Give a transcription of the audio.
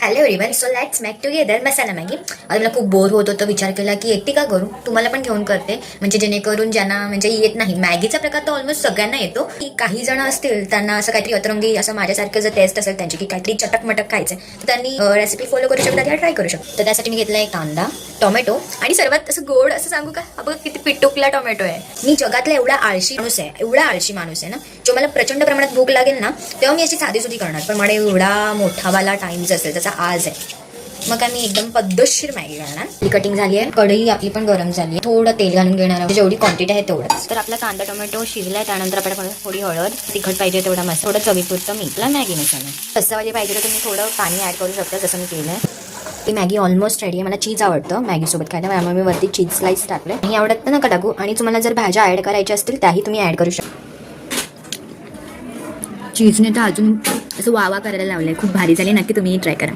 Hello everyone, so let's make together masala Maggi. आज मला खूप बोर होत होतं, विचार केला की एकटी का करू, तुम्हाला पण घेऊन करते. म्हणजे जेणेकरून ज्यांना म्हणजे येत नाही, मॅगीचा प्रकार तर ऑलमोस्ट सगळ्यांना येतो. की काही जण असतील त्यांना असं काहीतरी अतरंगी असं माझ्यासारखं जर टेस्ट असेल त्यांची की काहीतरी चटक मटक खायचं तर त्यांनी रेसिपी फॉलो करू शकतात या ट्राय करू शकतात. तर त्यासाठी मी घेतला एक कांदा, टोमॅटो आणि सर्वात असं गोड असं सांगू का, हा बघ किती पिटुकला टोमॅटो आहे. मी जगातला एवढा आळशी माणूस आहे ना, जो मला प्रचंड प्रमाणात भूक लागेल ना तेव्हा मी अशी साधीसुधी करणार, पण मला एवढा मोठावाला टाइम असेल जसा आज आहे मग मी एकदम पद्धतशीर मॅगी करणार. कटिंग झाली आहे, कढई आपली पण गरम झाली आहे, थोडं तेल घालून घेणार आहे, जेवढी क्वांटिटी आहे तेवढंच. तर आपला कांदा टोमॅटो शिजलाय, त्यानंतर आपण थोडी हळद, तिखट पाहिजे तेवढा मसाला, थोडं चवीपुरतं मीठला मॅगी मसाला. रस्सावाली पाहिजे तर तुम्ही थोडं पाणी ऍड करू शकता, जसं मी केलंय. ती मॅगी ऑलमोस्ट रेडी आहे. मला चीज आवडतं मॅगीसोबत खायला, त्यामुळे मी वरती चीज स्लाइस टाकले. आणि आवडत नका टाकू, आणि तुम्हाला जर भाज्या ऍड करायच्या असतील त्याही तुम्ही ऍड करू शकता. चीजने तर अजून असं वावा करायला लावलंय, खूप भारी झाली, नक्की तुम्ही ट्राय करा.